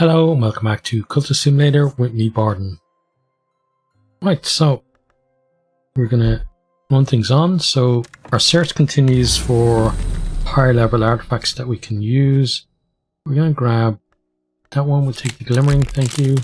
Hello and welcome back to Cultist Simulator with me, Barden. Right, so we're gonna run things on. So our search continues for higher level artifacts that we can use. We're gonna grab that one. We'll take the glimmering, thank you.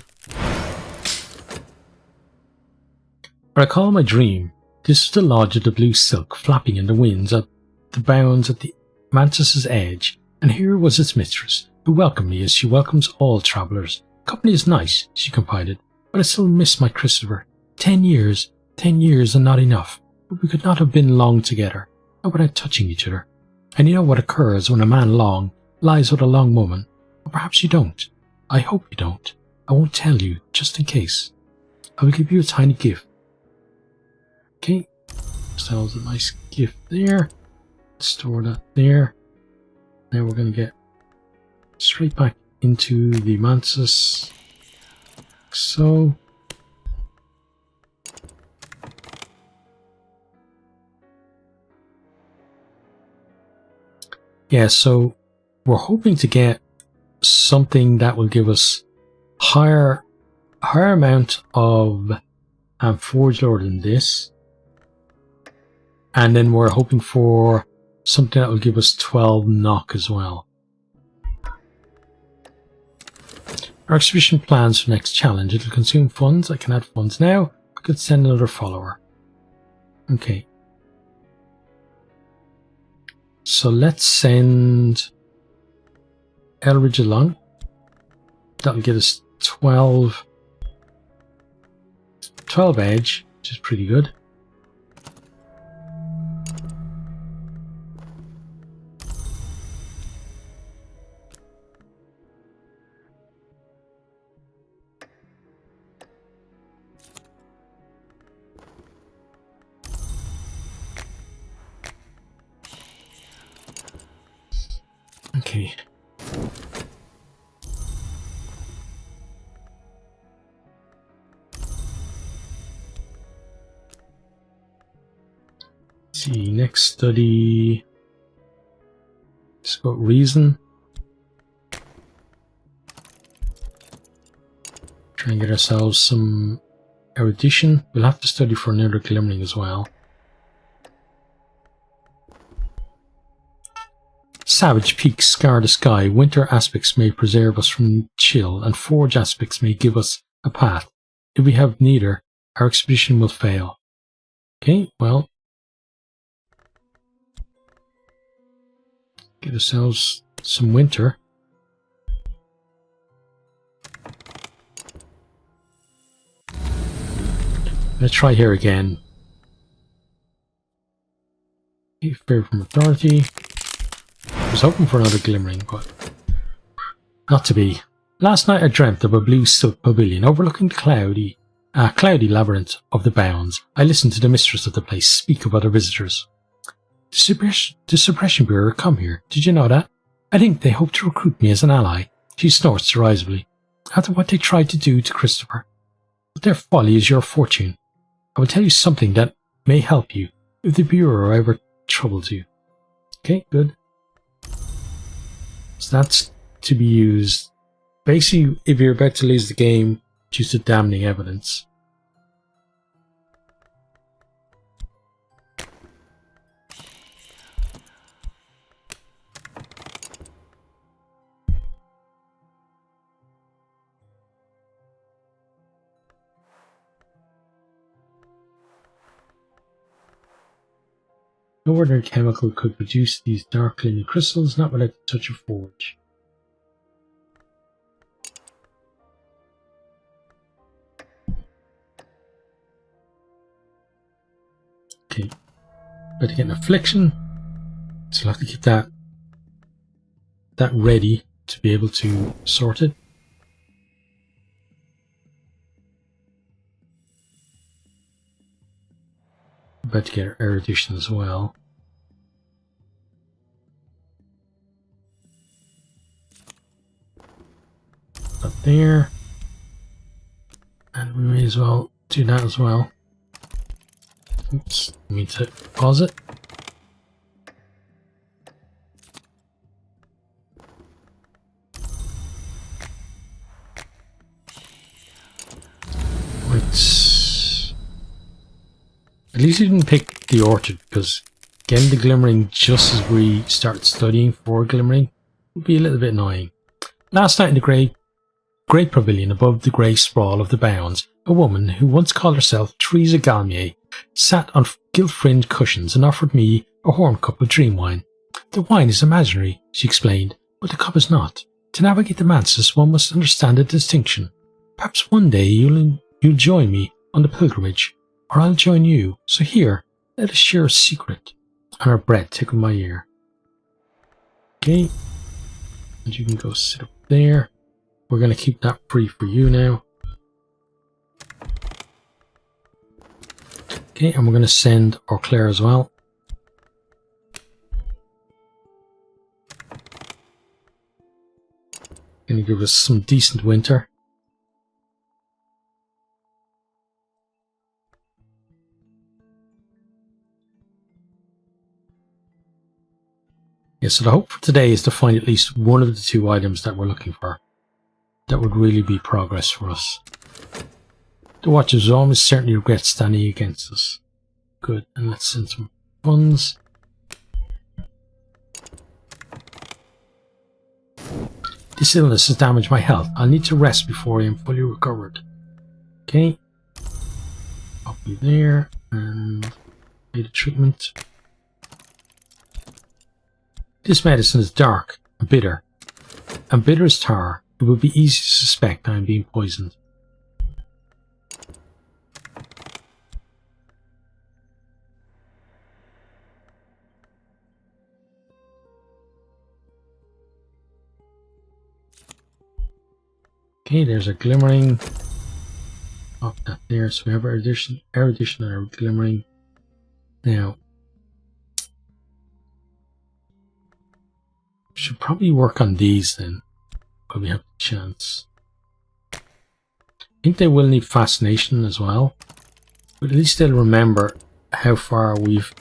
What I call my dream. This was the lodge of the blue silk flapping in the winds at the bounds at the mantis's edge, and here was its mistress, who welcomed me as she welcomes all travellers. Company is nice, she confided, but I still miss my Christopher. 10 years and not enough, but we could not have been long together, not without touching each other. And you know what occurs when a man long lies with a long woman? Or perhaps you don't. I hope you don't. I won't tell you, just in case. I will give you a tiny gift. Okay, so that was a nice gift there. Store that there. Now we're going to get straight back into the mantis. So yeah, so we're hoping to get something that will give us higher amount of forged ore than this, and then we're hoping for something that will give us 12 knock as well. Our exhibition plans for next challenge. It'll consume funds. I can add funds now. I could send another follower. Okay. So let's send Elridge along. That'll get us 12 edge, which is pretty good. Okay. Let's see, next study. Let's go reason. Try and get ourselves some erudition. We'll have to study for another glimmering as well. Savage peaks scar the sky. Winter aspects may preserve us from chill, and forge aspects may give us a path. If we have neither, our expedition will fail. Okay, well, get ourselves some winter. Let's try here again. Okay, favor from authority. I was hoping for another glimmering, but not to be. Last night I dreamt of a blue silk pavilion overlooking the cloudy labyrinth of the bounds. I listened to the mistress of the place speak of other visitors. The Suppression Bureau come here. Did you know that? I think they hope to recruit me as an ally. She snorts derisively. After what they tried to do to Christopher. But their folly is your fortune. I will tell you something that may help you if the Bureau ever troubles you. Okay, good. So that's to be used basically if you're about to lose the game due to damning evidence. No ordinary chemical could produce these dark gleaming crystals, not without the touch of forge. Okay, better get an affliction, so I'll have to keep that ready to be able to sort it. About to get erudition as well. Up there. And we may as well do that as well. Oops, I need to pause it. At least you didn't pick the orchard, because getting the glimmering just as we start studying for glimmering would be a little bit annoying. Last night in the great pavilion above the grey sprawl of the bounds, a woman who once called herself Teresa Galmier sat on gilt-fringed cushions and offered me a horn cup of dream wine. The wine is imaginary, she explained, but the cup is not. To navigate the Mantis, one must understand the distinction. Perhaps one day you'll join me on the pilgrimage, or I'll join you. So here, let us share a secret. And her breath tickled my ear. Okay, and you can go sit up there. We're going to keep that free for you now. Okay, and we're going to send Claire as well. Going to give us some decent winter. Yeah, so the hope for today is to find at least one of the two items that we're looking for. That would really be progress for us. The Watchers almost certainly regret standing against us. Good, and let's send some funds. This illness has damaged my health. I'll need to rest before I am fully recovered. Okay. Copy there, and pay the treatment. This medicine is dark and bitter as tar. It would be easy to suspect I am being poisoned. Okay, there's a glimmering. Pop that there, so we have erudition and our glimmering. Now, should probably work on these then, when we have the chance. I think they will need fascination as well, but at least they'll remember how far we've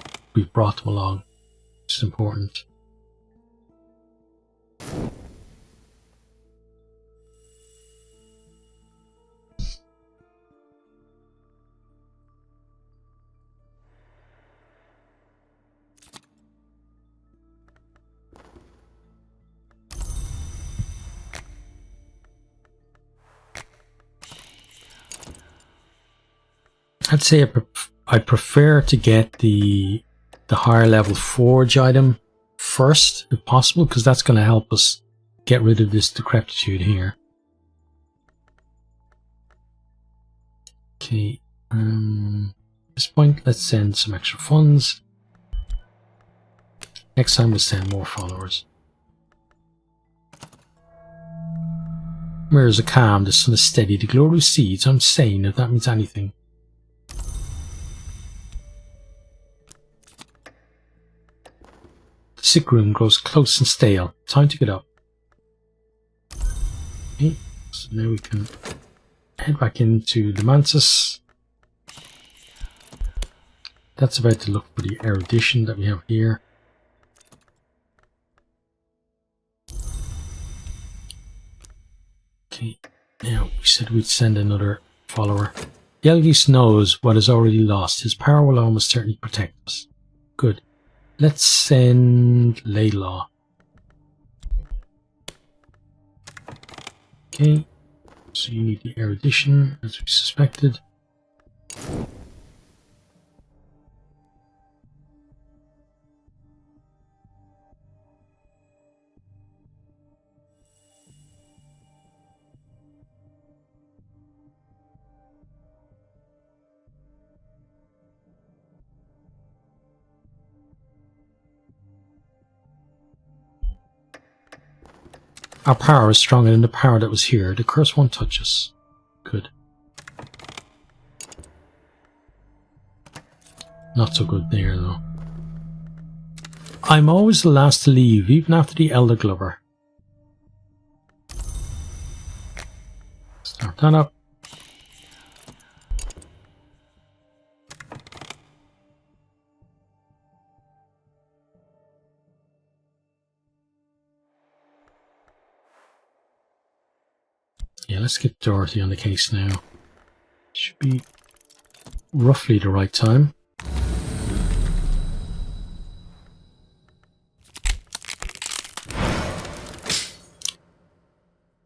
brought them along, which is important. I'd say I prefer to get the higher level forge item first, if possible, because that's going to help us get rid of this decrepitude here. Okay, at this point, let's send some extra funds. Next time we'll send more followers. Mirrors are calm, the sun is steady, the glow recedes. I'm sane, if that means anything. The sick room grows close and stale. Time to get up. Okay, so now we can head back into the Mantis. That's about to look for the erudition that we have here. Okay, now we said we'd send another follower. Yelgis knows what is already lost. His power will almost certainly protect us. Good. Let's send Laylaw. Okay, so you need the erudition, as we suspected. Our power is stronger than the power that was here. The curse won't touch us. Good. Not so good there, though. I'm always the last to leave, even after the Elder Glover. Start that up. Yeah, let's get Dorothy on the case now. Should be roughly the right time.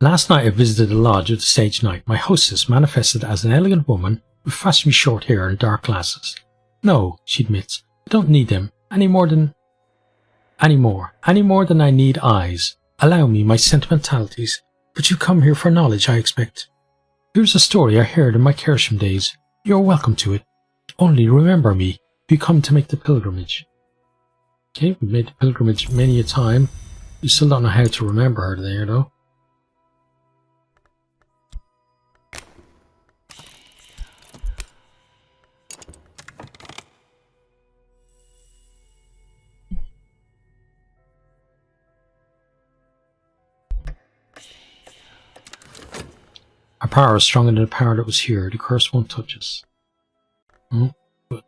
Last night I visited a lodge of the Sage Knight. My hostess manifested as an elegant woman with fashionably short hair and dark glasses. No, she admits, I don't need them any more than I need eyes. Allow me my sentimentalities, but you come here for knowledge, I expect. Here's a story I heard in my Kersham days. You're welcome to it. Only remember me if you come to make the pilgrimage. Okay, we've made the pilgrimage many a time. You still don't know how to remember her there, though. Our power is stronger than the power that was here. The curse won't touch us. Oh, but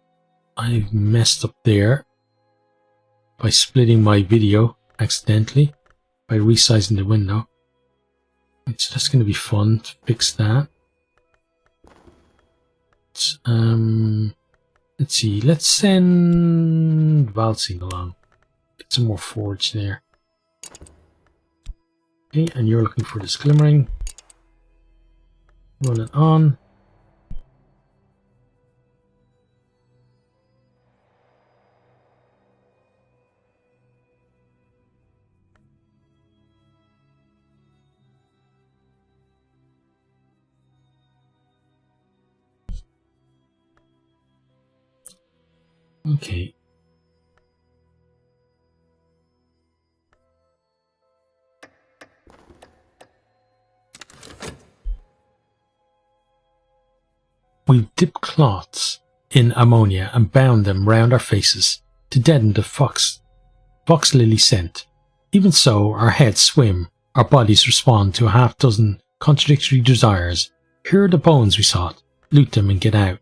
I've messed up there by splitting my video accidentally by resizing the window. So that's going to be fun to fix that. Let's see. Let's send Valsing along. Get some more forge there. Okay, and you're looking for this glimmering. Run it on. Okay. We've dipped cloths in ammonia and bound them round our faces to deaden the fox lily scent. Even so, our heads swim, our bodies respond to a half-dozen contradictory desires. Here are the bones we sought. Loot them and get out.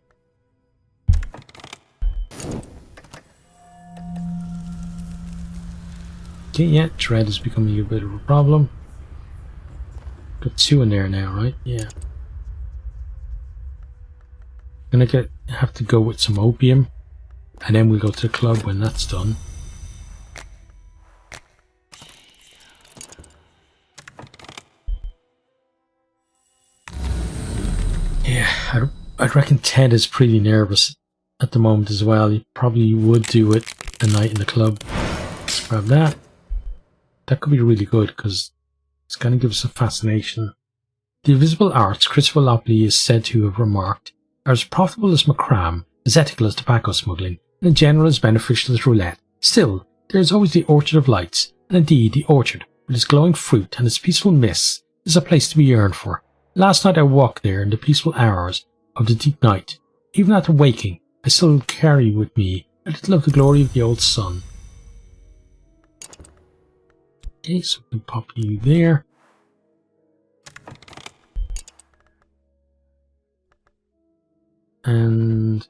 Okay, yeah, dread is becoming a bit of a problem. Got 2 in there now, right? Yeah. Gonna have to go with some opium, and then we'll go to the club when that's done. Yeah, I'd reckon Ted is pretty nervous at the moment as well. He probably would do it a night in the club. Let's grab that. That could be really good because it's going to give us a fascination. The invisible arts Christopher Lopley is said to have remarked are as profitable as macram, as ethical as tobacco smuggling, and in general as beneficial as roulette. Still, there is always the Orchard of Lights, and indeed the orchard, with its glowing fruit and its peaceful mists, is a place to be yearned for. Last night I walked there in the peaceful hours of the deep night. Even after waking, I still carry with me a little of the glory of the old sun. Okay, so we can pop you there. And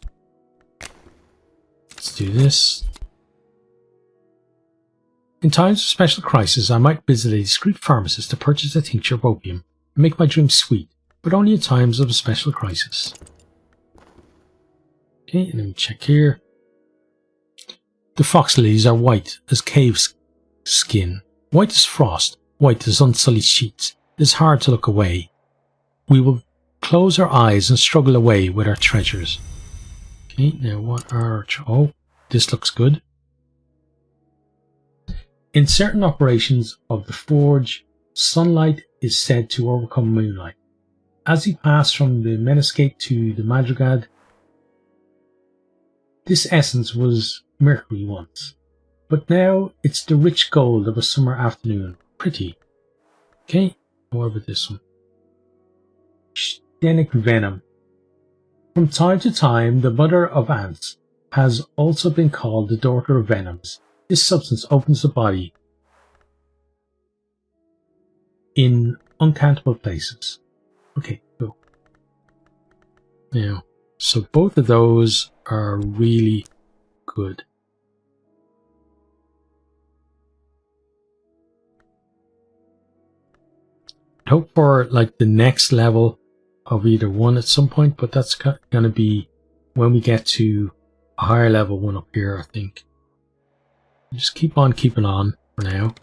let's do this. In times of special crisis, I might visit a discreet pharmacist to purchase a tincture of opium and make my dreams sweet, but only in times of a special crisis. Okay, and then we check here. The fox lilies are white as cave skin, white as frost, white as unsullied sheets. It is hard to look away. We will close our eyes and struggle away with our treasures. Okay, now what are... Oh, this looks good. In certain operations of the forge, sunlight is said to overcome moonlight. As we pass from the Menescape to the Madrigad, this essence was mercury once, but now it's the rich gold of a summer afternoon. Pretty. Okay, what about this one? Stenic venom. From time to time, the mother of ants has also been called the daughter of venoms. This substance opens the body in uncountable places. Okay, cool. Now, so both of those are really good. Hope for like the next level of either one at some point, but that's going to be when we get to a higher level one up here, I think. Just keep on keeping on for now.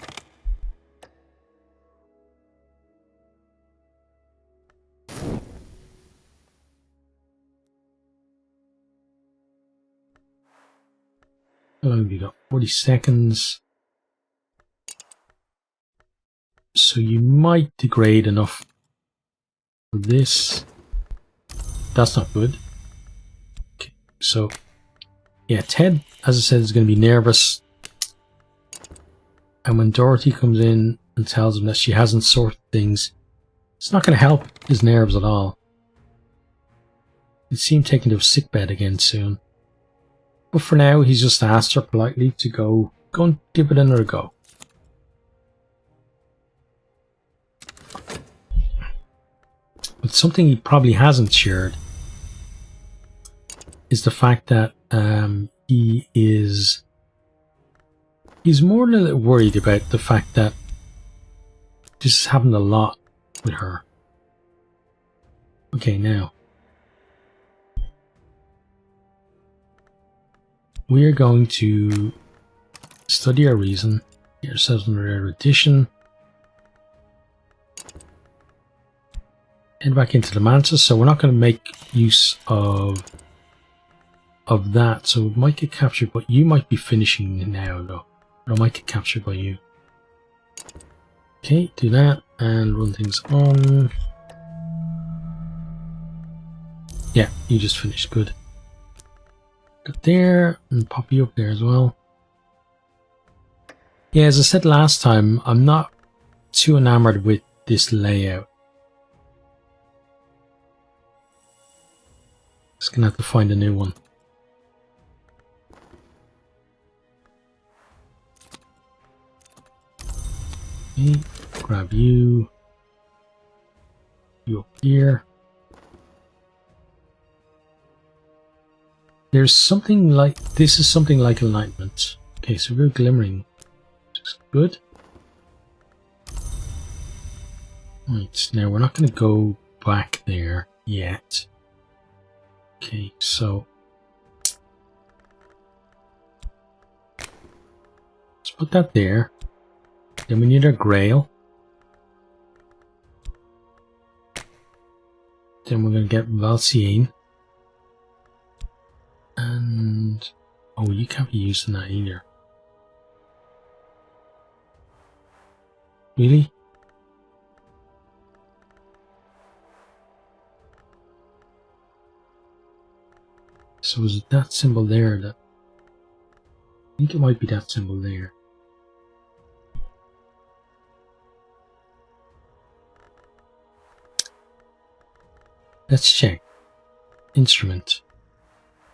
How long have you got? 40 seconds. So you might degrade enough for this. That's not good. Okay, so yeah, Ted, as I said, is going to be nervous. And when Dorothy comes in and tells him that she hasn't sorted things, it's not going to help his nerves at all. He'd see him taken to a sickbed again soon. But for now, he's just asked her politely to go and give it another go. But something he probably hasn't shared is the fact that he's more than a little worried about the fact that this is happening a lot with her. Okay, now we are going to study our reason, get ourselves another erudition, head back into the mantis. So we're not going to make use of that, so it might get captured, but you might be finishing now though. Or it might get captured by you. Okay, do that and run things on. Yeah, you just finished. Good. Got there and pop you up there as well. Yeah, as I said last time, I'm not too enamored with this layout. Just gonna have to find a new one. Okay, grab you up here. There's something like, this is something like alignment. Okay, so we're glimmering, which is good. Right, now we're not going to go back there yet. Okay, so let's put that there. Then we need our grail. Then we're going to get Valciane. And oh, you can't be using that either. Really? So is it that symbol there that... I think it might be that symbol there. Let's check. Instrument.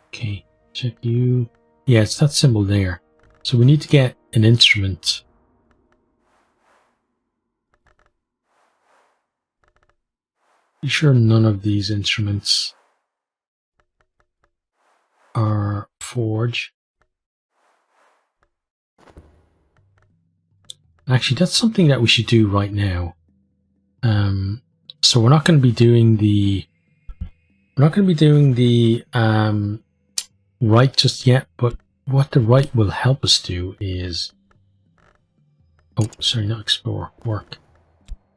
Okay, check you. Yeah, it's that symbol there. So we need to get an instrument. Be sure none of these instruments are forge. Actually, that's something that we should do right now. So we're not going to be doing the right just yet, but what the right will help us do is, oh, sorry, not explore, work.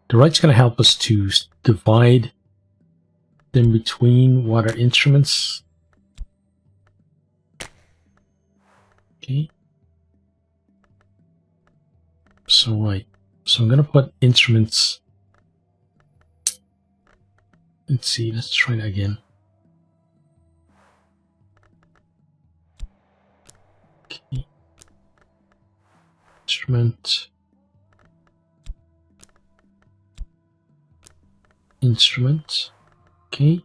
The right's going to help us to divide them between what are instruments. Okay. So right. So I'm going to put instruments. Let's see, let's try that again. Okay. Instrument. Instrument. Okay.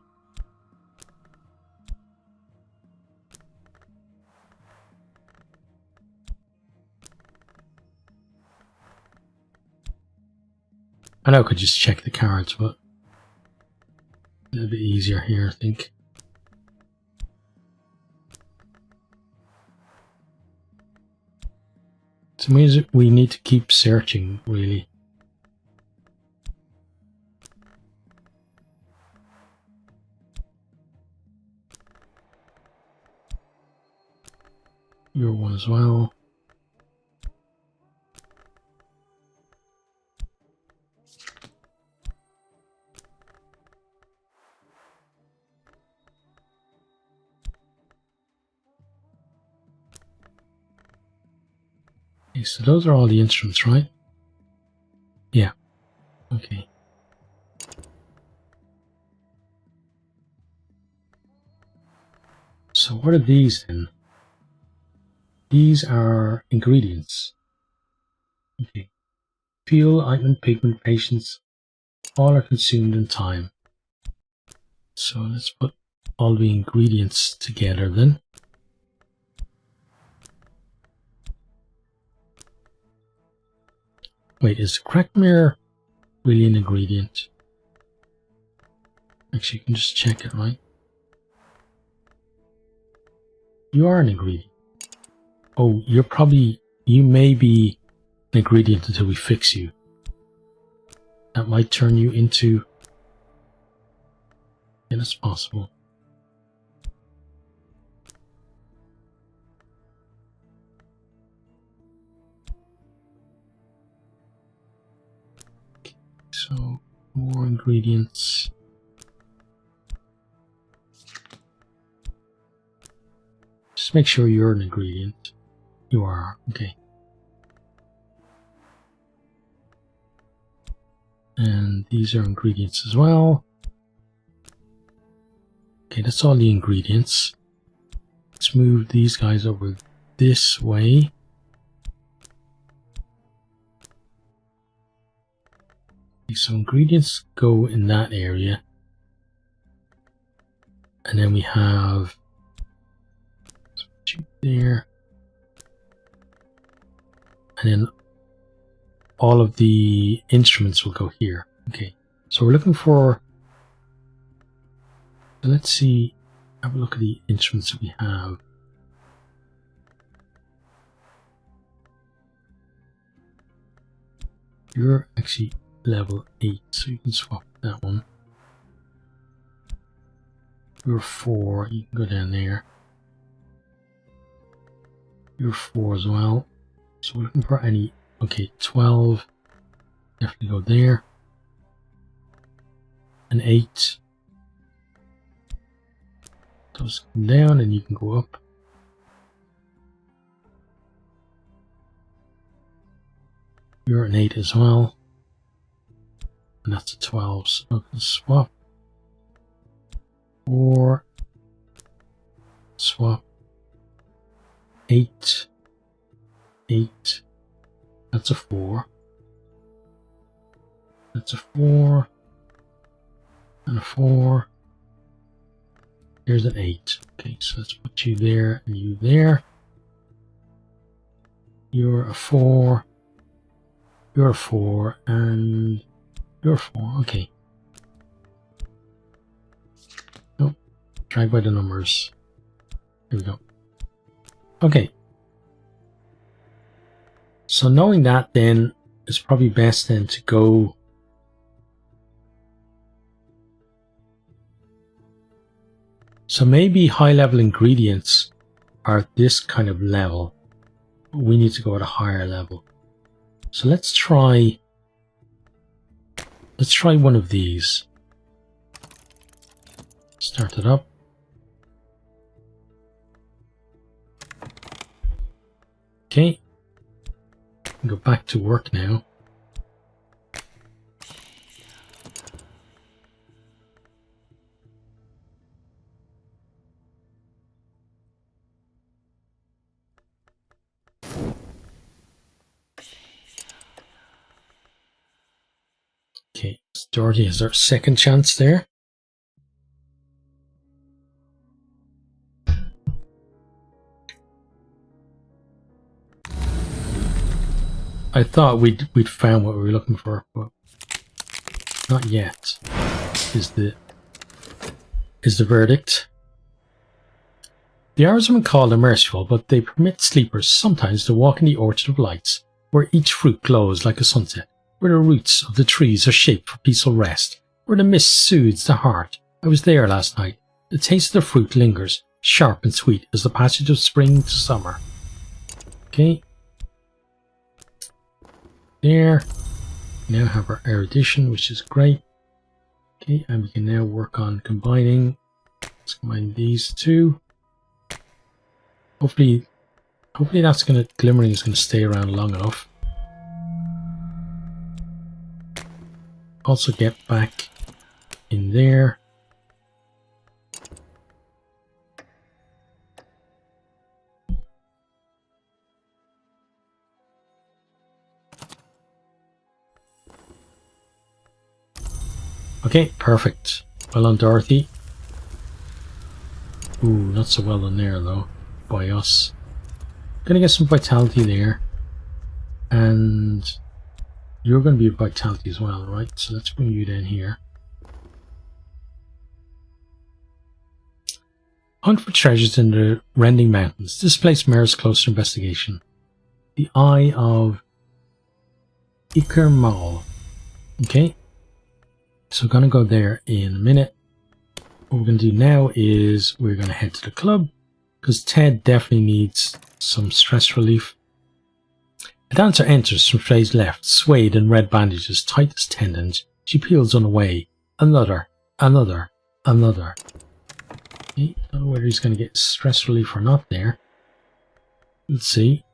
I know I could just check the cards, but a little bit easier here, I think. So it means we need to keep searching, really. Your one as well. Okay, so those are all the instruments, right? Yeah. Okay. So what are these then? These are ingredients. Okay. Fuel, ointment, pigment, patience, all are consumed in time. So let's put all the ingredients together then. Wait, is the cracked mirror really an ingredient? Actually, you can just check it, right? You are an ingredient. Oh, you may be an ingredient until we fix you. That might turn you into... Yeah, that's possible. Okay, so, more ingredients. Just make sure you're an ingredient. You are, okay. And these are ingredients as well. Okay, that's all the ingredients. Let's move these guys over this way. Okay, so ingredients go in that area. And then we have there. And then all of the instruments will go here. Okay, so we're looking for... Let's see, have a look at the instruments that we have. You're actually level 8, so you can swap that one. You're 4, you can go down there. You're 4 as well. So we're looking for any... Okay, 12. Definitely go there. And 8. Those come down and you can go up. You're an 8 as well. And that's a 12, so I can swap. 4. Swap. 8. 8. That's a 4. That's a 4. And a 4. Here's an 8. Okay, so let's put you there and you there. You're a 4. You're a 4. And you're a 4. Okay. Nope. Drag by the numbers. Here we go. Okay. So knowing that, then it's probably best then to go so maybe high level ingredients are at this kind of level. We need to go at a higher level. So let's try one of these. Start it up. Okay. Go back to work now. Okay, Dorothy has our second chance there. I thought we'd found what we were looking for, but not yet. Is the verdict. The hours have been called unmerciful, but they permit sleepers sometimes to walk in the orchard of lights, where each fruit glows like a sunset, where the roots of the trees are shaped for peaceful rest, where the mist soothes the heart. I was there last night. The taste of the fruit lingers, sharp and sweet as the passage of spring to summer. Okay. There. We now have our erudition, which is great. Okay, and we can now work on combining. Let's combine these two. Hopefully Hopefully that's gonna, glimmering is gonna stay around long enough. Also get back in there. Okay, perfect. Well on, Dorothy. Ooh, not so well on there though, by us. Gonna get some vitality there. And you're gonna be vitality as well, right? So let's bring you down here. Hunt for treasures in the Rending Mountains. This place merits closer investigation. The Eye of Ikermal. Okay. So we're gonna go there in a minute. What we're going to do now is we're going to head to the club because Ted definitely needs some stress relief. A dancer enters from stage left, swayed in red bandages, tight as tendons. She peels on the way. Another. Okay, don't know whether he's going to get stress relief or not there. Let's see.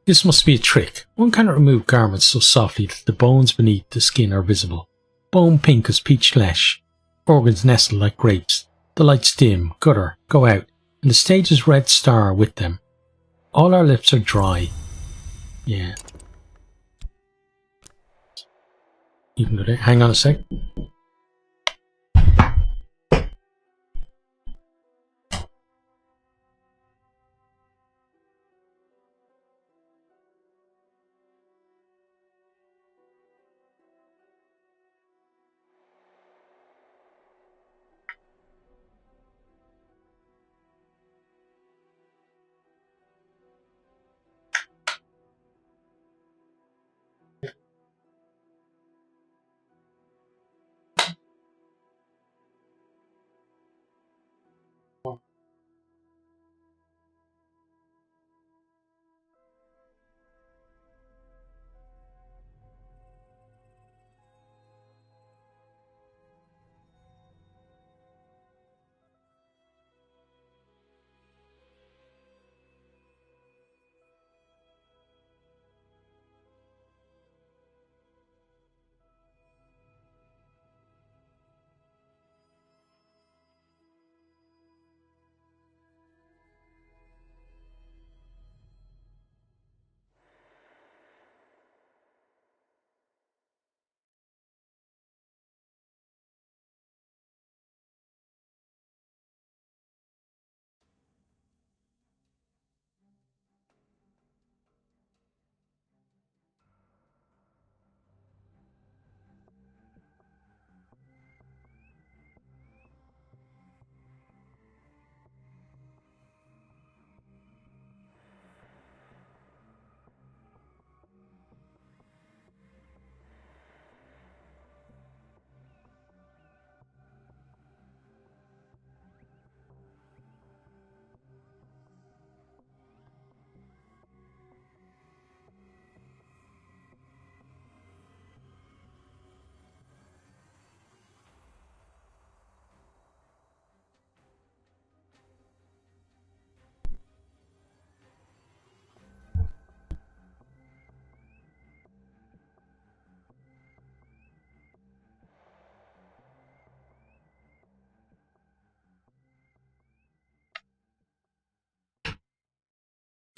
This must be a trick. One cannot remove garments so softly that the bones beneath the skin are visible. Bone pink as peach flesh. Organs nestled like grapes. The lights dim, gutter, go out, and the stage's red star with them. All our lips are dry. Yeah. You can go there. Hang on a sec.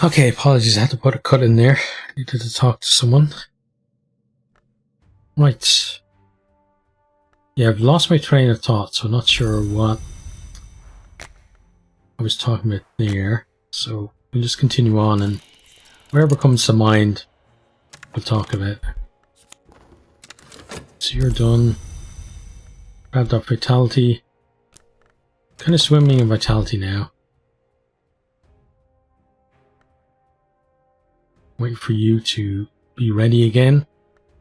Okay, apologies, I had to put a cut in there. Needed to talk to someone. Right. Yeah, I've lost my train of thought, so I'm not sure what I was talking about there. So we'll just continue on, and wherever comes to mind, we'll talk about. So you're done. Grabbed up vitality. Kind of swimming in vitality now. Wait for you to be ready again,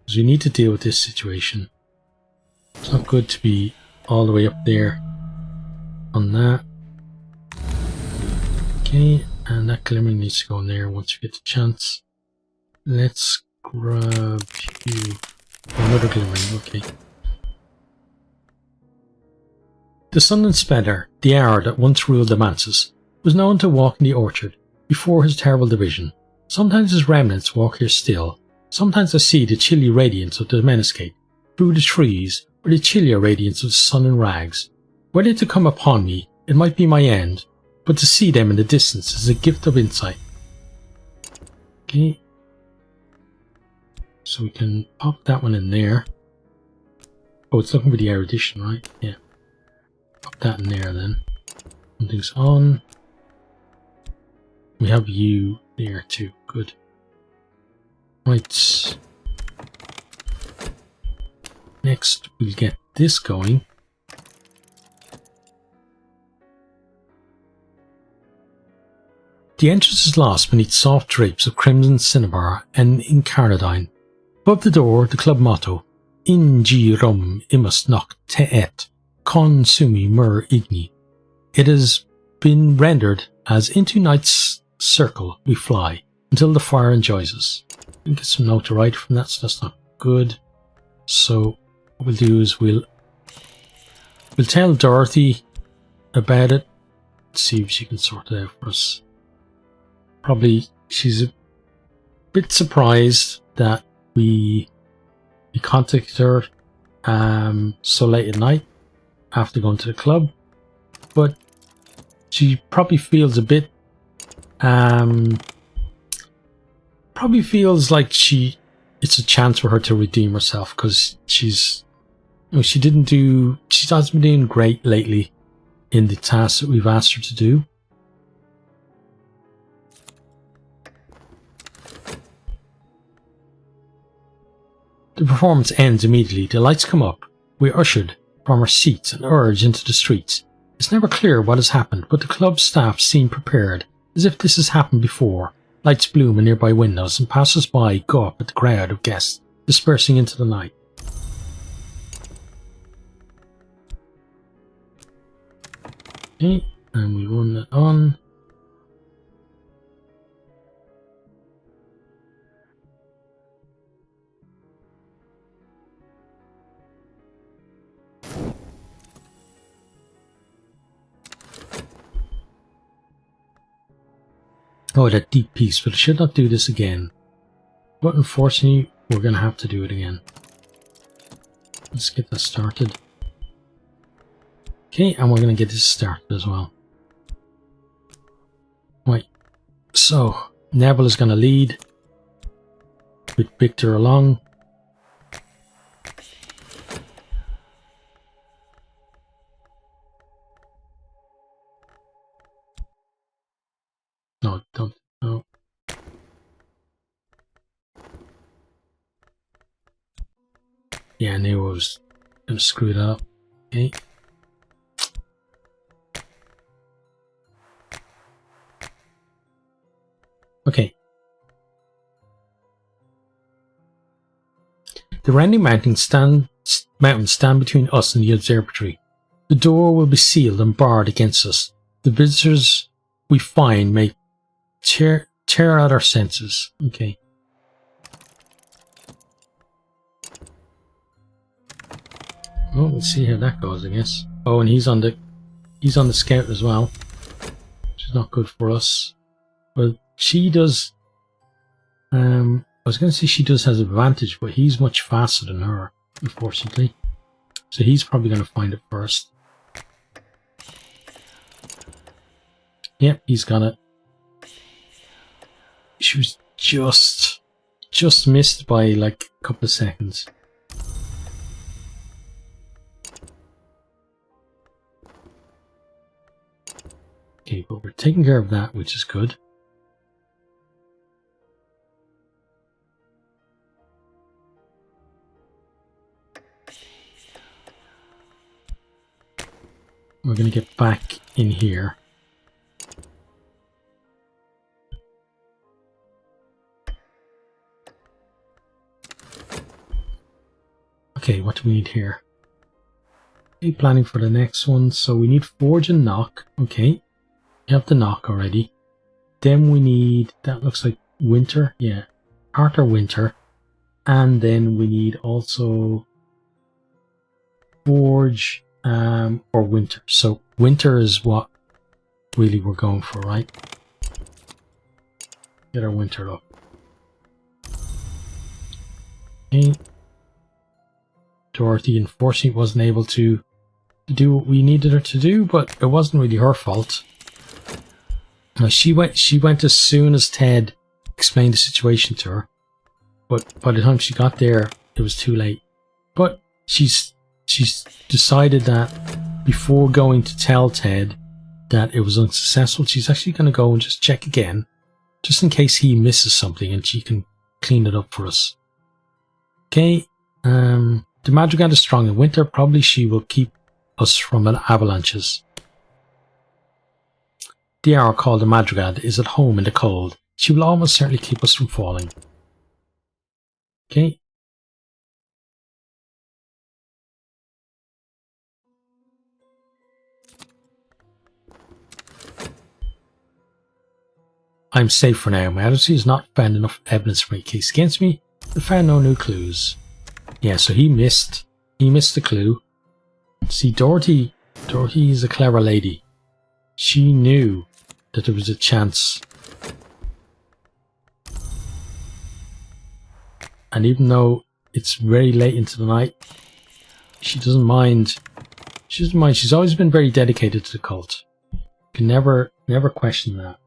because we need to deal with this situation. It's not good to be all the way up there on that. Okay, And that glimmering needs to go in there once you get the chance. Let's grab you. Another glimmering, okay. The Sunless Sea, the hour that once ruled the manses, was known to walk in the orchard before his terrible division. Sometimes his remnants walk here still. Sometimes I see the chilly radiance of the menascape through the trees, or the chillier radiance of the sun in rags. Were they to come upon me, it might be my end, but to see them in the distance is a gift of insight. Okay. So we can pop that one in there. Oh, it's looking for the erudition, right? Yeah. Pop that in there then. Something's on. We have you there too. Good. Right. Next, we'll get this going. The entrance is lost beneath soft drapes of crimson cinnabar and incarnadine. Above the door, the club motto, Ingi rum imus noct te et, consumi mur igni. It has been rendered as into night's circle we fly, until the fire enjoys us. We'll get some notoriety from that, so that's not good. So what we'll do is we'll tell Dorothy about it, see if she can sort it out for us. Probably she's a bit surprised that we contacted her so late at night after going to the club, but she probably feels a bit probably feels like it's a chance for her to redeem herself, because she hasn't been doing great lately in the tasks that we've asked her to do. The performance ends immediately. The lights come up. We are ushered from our seats and urged into the streets. It's never clear what has happened, but the club staff seem prepared, as if this has happened before. Lights bloom in nearby windows, and passers-by go up at the crowd of guests dispersing into the night. Okay, and we run that on. Oh, that deep piece, but I should not do this again. But unfortunately, we're going to have to do it again. Let's get that started. Okay, and we're going to get this started as well. Right, so Neville is going to lead with Victor along. No, don't. No. Yeah, I knew I was going to screw it up. Okay. Okay. The rounding mountains stand between us and the observatory. The door will be sealed and barred against us. The visitors we find may tear out our senses. Okay. Well, we'll see how that goes, I guess. Oh, and he's on the scout as well, which is not good for us. Well, she does. I was going to say she does has advantage, but he's much faster than her, unfortunately. So he's probably going to find it first. Yep, he's got it. She was just missed by like a couple of seconds. Okay, but we're taking care of that, which is good. We're going to get back in here. Okay, what do we need here? Okay, planning for the next one. So we need forge and knock. Okay, we have the knock already. Then we need, that looks like winter, yeah, heart or winter. And then we need also forge or winter. So winter is what really we're going for, right? Get our winter up. Okay. Dorothy unfortunately wasn't able to do what we needed her to do, but it wasn't really her fault. She went as soon as Ted explained the situation to her, but by the time she got there, it was too late. But she's decided that before going to tell Ted that it was unsuccessful, she's actually going to go and just check again, just in case he misses something and she can clean it up for us. Okay, the Madrigal is strong in winter. Probably she will keep us from avalanches. The hour called the Madrigal is at home in the cold. She will almost certainly keep us from falling. Okay. I'm safe for now. My agency has not found enough evidence for my case against me. They found no new clues. Yeah, so he missed the clue. See, Dorothy is a clever lady. She knew that there was a chance. And even though it's very late into the night, she doesn't mind. She's always been very dedicated to the cult. You can never question that.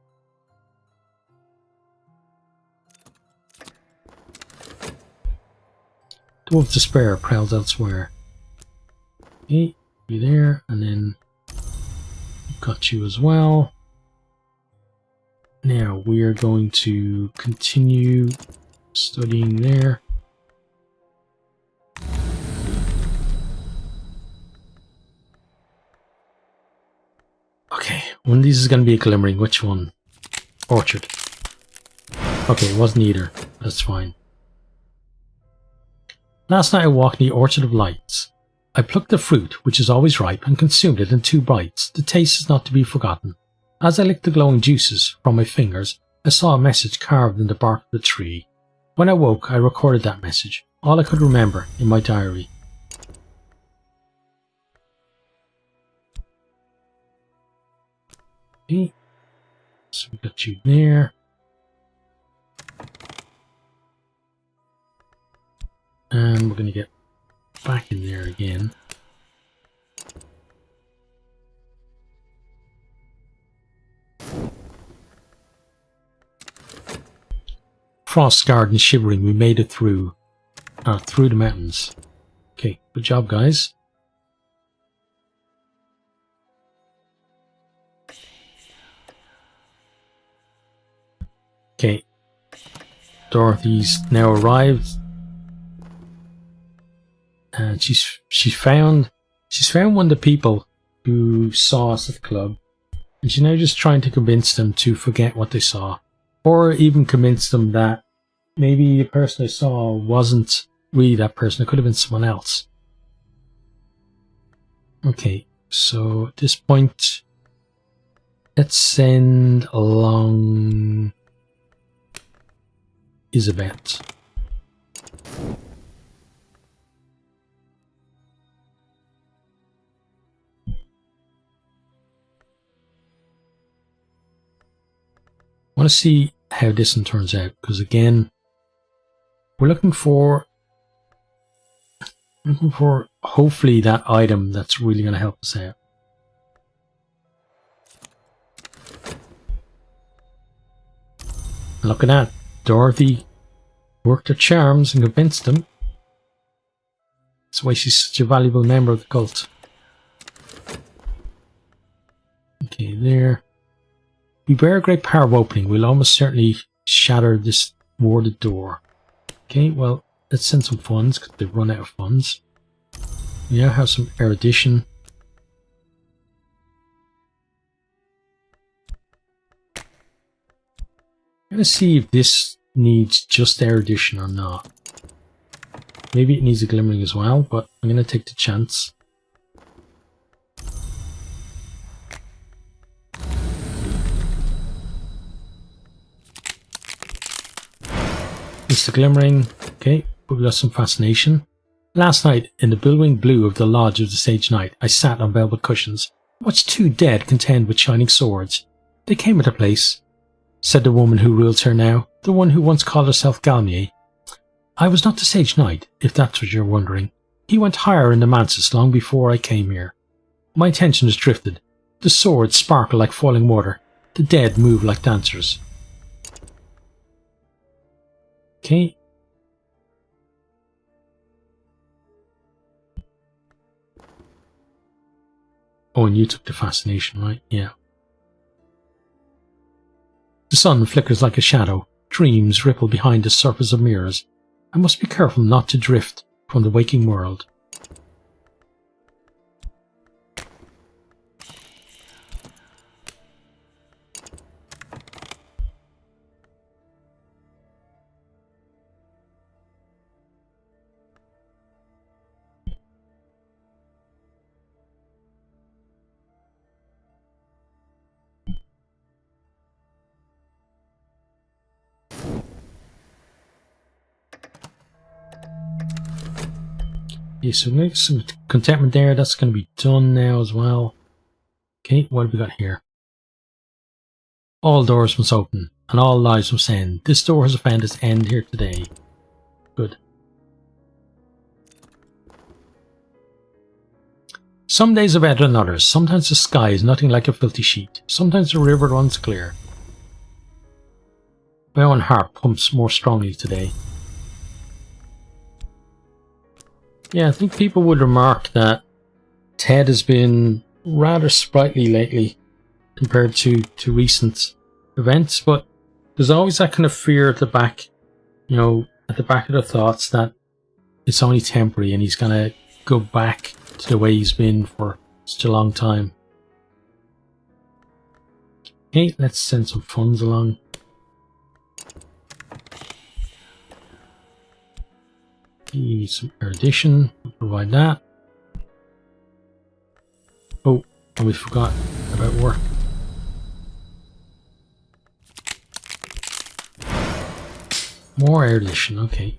Dwarf of Despair prowls elsewhere. Okay, you there, and then got you as well. Now we are going to continue studying there. Okay, one of these is going to be a glimmering. Which one? Orchard. Okay, it wasn't either. That's fine. Last night I walked in the Orchard of Lights. I plucked the fruit, which is always ripe, and consumed it in 2 bites. The taste is not to be forgotten. As I licked the glowing juices from my fingers, I saw a message carved in the bark of the tree. When I woke, I recorded that message, all I could remember, in my diary. Okay, so we got you there. And we're going to get back in there again. Frost scarred and shivering, we made it through the mountains. Okay, good job, guys. Okay, Dorothy's now arrived. And she's found one of the people who saw us at the club, and she's now just trying to convince them to forget what they saw, or even convince them that maybe the person they saw wasn't really that person. It could have been someone else. Okay, so at this point, let's send along Isabeth. I want to see how this one turns out, because again, we're looking for hopefully that item that's really going to help us out. Look at that, Dorothy worked her charms and convinced them. That's why she's such a valuable member of the cult. Okay, there. We bear a great power of opening. We'll almost certainly shatter this warded door. Okay, well, let's send some funds, because they've run out of funds. We now have some erudition. I'm going to see if this needs just erudition or not. Maybe it needs a glimmering as well, but I'm going to take the chance. It's the glimmering. Okay, we've got some fascination. Last night, in the billowing blue of the lodge of the Sage Knight, I sat on velvet cushions, watched two dead contend with shining swords. They came at a place, said the woman who rules her now, the one who once called herself Galmier. I was not the Sage Knight, if that's what you're wondering. He went higher in the manses long before I came here. My attention was drifted. The swords sparkle like falling water. The dead move like dancers. Okay. Oh, and you took the fascination, right? Yeah. The sun flickers like a shadow. Dreams ripple behind the surface of mirrors. I must be careful not to drift from the waking world. Okay, so make some contentment there. That's going to be done now as well. Okay, what have we got here? All doors must open, and all lives must end. This door has found its end here today. Good. Some days are better than others. Sometimes the sky is nothing like a filthy sheet. Sometimes the river runs clear. My own heart pumps more strongly today. Yeah, I think people would remark that Ted has been rather sprightly lately compared to recent events, but there's always that kind of fear at the back, you know, at the back of the thoughts that it's only temporary and he's going to go back to the way he's been for such a long time. Okay, let's send some funds along. You need some erudition, we'll provide that. Oh, and we forgot about work. More erudition, okay.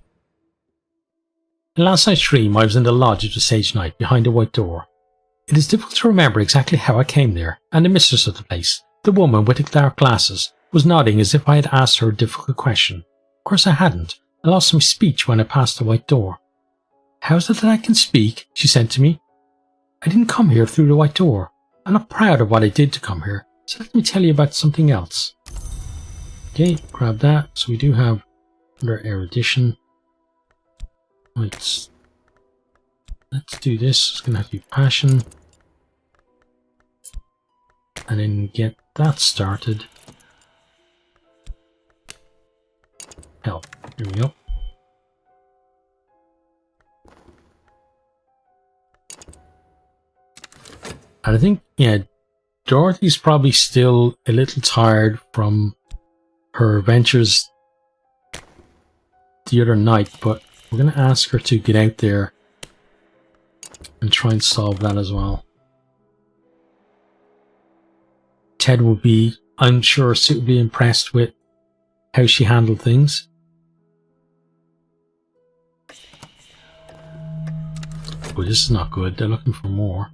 In last night's dream, I was in the lodge of the Sage Knight, behind a white door. It is difficult to remember exactly how I came there, and the mistress of the place, the woman with the dark glasses, was nodding as if I had asked her a difficult question. Of course I hadn't. I lost my speech when I passed the white door. How is it that I can speak? She said to me. I didn't come here through the white door. I'm not proud of what I did to come here, so let me tell you about something else. Okay, grab that. So we do have under erudition. Right, let's do this. It's going to have to be passion. And then get that started. Help. Here we go. And I think, yeah, Dorothy's probably still a little tired from her adventures the other night, but we're going to ask her to get out there and try and solve that as well. Ted will be, I'm sure, suitably impressed with how she handled things. Oh, this is not good. They're looking for more.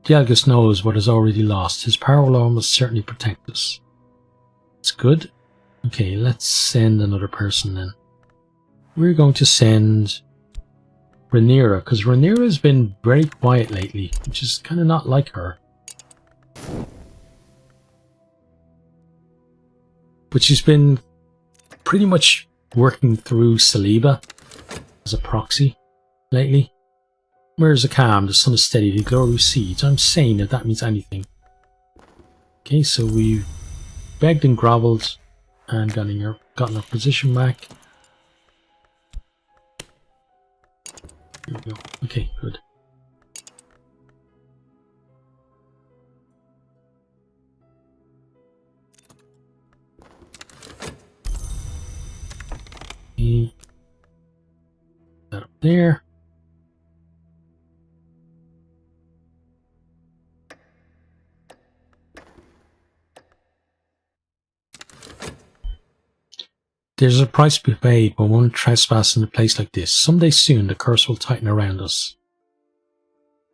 Dialgus knows what is already lost. His power will almost certainly protect us. It's good. Okay, let's send another person then. We're going to send Rhaenyra, because Rhaenyra has been very quiet lately, which is kind of not like her. But she's been pretty much working through Saliba as a proxy lately. Mirrors are calm, the sun is steady, the glory recedes. I'm saying if that means anything. Okay, so we've begged and grovelled and gotten our position back. Here we go. Okay, good. Okay. That up there. There's a price to be paid when one trespasses in a place like this. Someday soon the curse will tighten around us.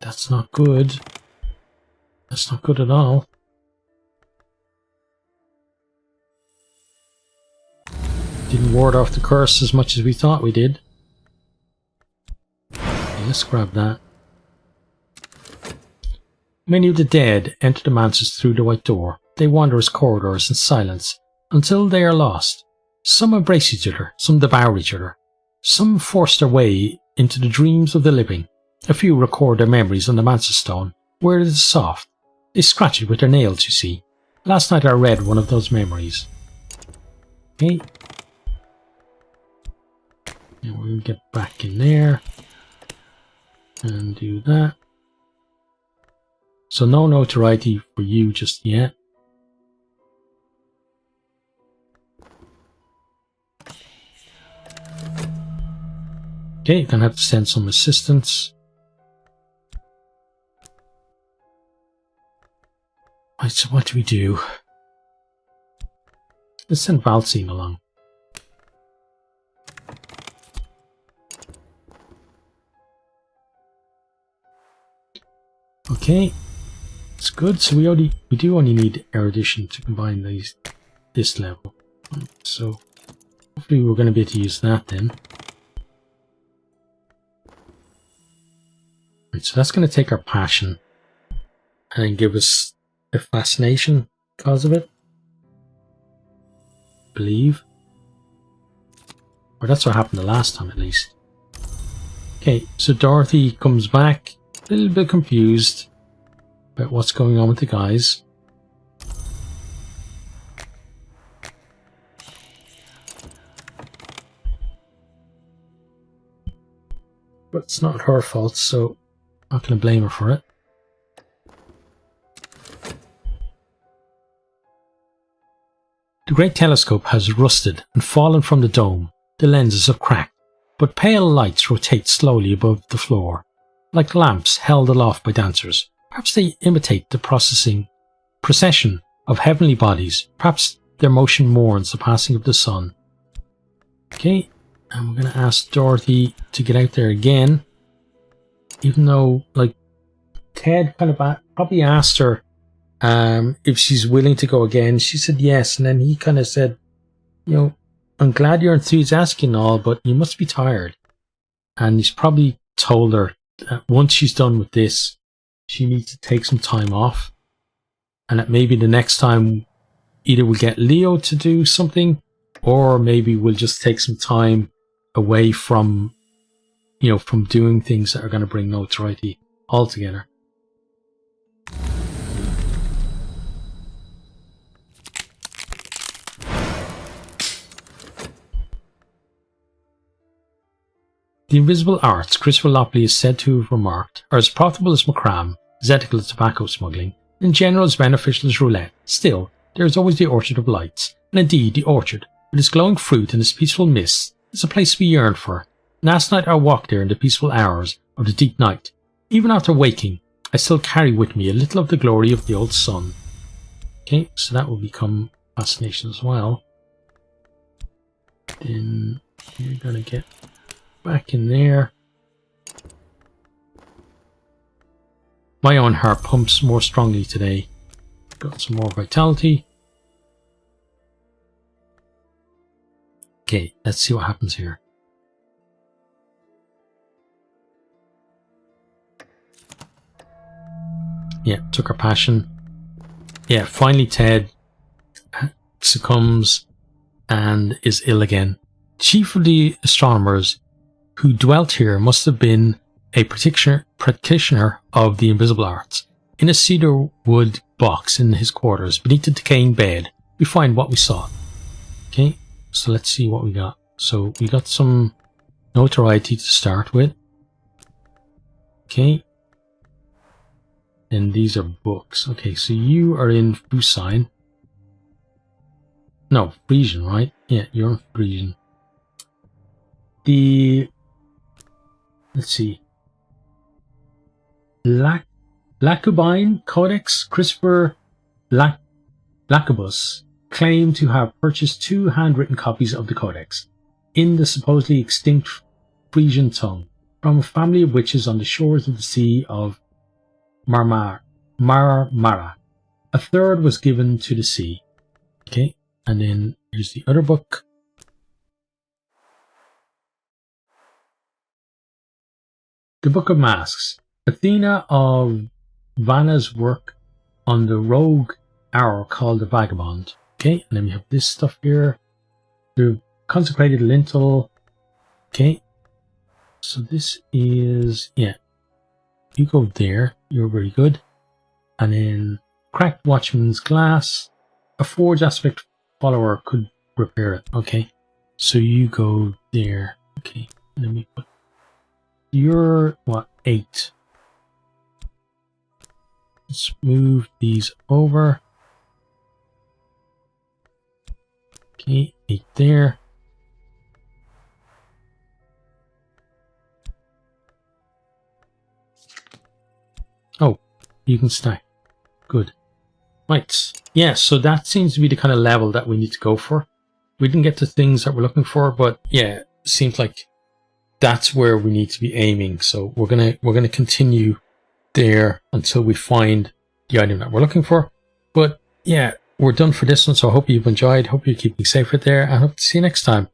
That's not good. That's not good at all. Didn't ward off the curse as much as we thought we did. Okay, let's grab that. Many of the dead enter the mansions through the white door. They wander its corridors in silence until they are lost. Some embrace each other, some devour each other. Some force their way into the dreams of the living. A few record their memories on the mansion stone, where it is soft. They scratch it with their nails, you see. Last night I read one of those memories. Okay. And we'll get back in there. And do that. So no notoriety for you just yet. Okay, gonna have to send some assistance. Right, so what do we do? Let's send Valsine along. Okay, it's good. So we do only need erudition to combine this level. So hopefully we're going to be able to use that then. Right, so that's going to take our passion and then give us a fascination because of it. I believe. Or that's what happened the last time at least. Okay, so Dorothy comes back, a little bit confused about what's going on with the guys. But it's not her fault, so I'm not going to blame her for it. The great telescope has rusted and fallen from the dome. The lenses have cracked, but pale lights rotate slowly above the floor, like lamps held aloft by dancers. Perhaps they imitate the procession of heavenly bodies. Perhaps their motion mourns the passing of the sun. Okay, and we're going to ask Dorothy to get out there again. Even though, like, Ted kind of probably asked her if she's willing to go again. She said yes, and then he kind of said, you know, I'm glad you're enthusiastic and all, but you must be tired. And he's probably told her that once she's done with this, she needs to take some time off. And that maybe the next time either we'll get Leo to do something, or maybe we'll just take some time away from, you know, from doing things that are going to bring notoriety altogether. The invisible arts Christopher Lopley is said to have remarked are as profitable as macram, as ethical as tobacco smuggling, in general as beneficial as roulette. Still, there is always the Orchard of Lights, and indeed the orchard, with its glowing fruit and its peaceful mists, is a place we yearn for. Last night I walked there in the peaceful hours of the deep night. Even after waking, I still carry with me a little of the glory of the old sun. Okay, so that will become fascination as well. Then we're going to get back in there. My own heart pumps more strongly today. Got some more vitality. Okay, let's see what happens here. Yeah, took our passion. Yeah, finally Ted succumbs and is ill again. Chief of the astronomers who dwelt here must have been a practitioner of the invisible arts. In a cedar wood box in his quarters, beneath the decaying bed, we find what we sought. Okay, so let's see what we got. So we got some notoriety to start with. Okay. And these are books. Okay, so you are in Fusine. No, Frisian, right? Yeah, you're in Frisian. Let's see. Lacubine Codex, Christopher Lacubus, claim to have purchased 2 handwritten copies of the Codex in the supposedly extinct Frisian tongue from a family of witches on the shores of the Sea of Marmara. A third was given to the sea. Okay, and then here's the other book. The Book of Masks. Athena of Vanna's work on the rogue hour called the Vagabond. Okay, and then we have this stuff here. The consecrated lintel. Okay, so this is, yeah, you go there, you're very good. And then cracked watchman's glass. A forge aspect follower could repair it. Okay, so you go there. Okay, and then we put, you're what, 8. Let's move these over. Okay, 8 there. Oh, you can stack. Good. Right. Yeah, so that seems to be the kind of level that we need to go for. We didn't get the things that we're looking for, but yeah, seems like that's where we need to be aiming. So we're gonna continue there until we find the item that we're looking for. But yeah, we're done for this one, so I hope you've enjoyed. Hope you're keeping safe out there, and I hope to see you next time.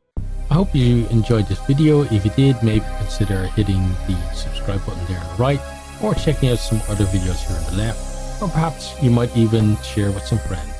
I hope you enjoyed this video. If you did, maybe consider hitting the subscribe button there on the right, or checking out some other videos here on the left, or perhaps you might even share with some friends.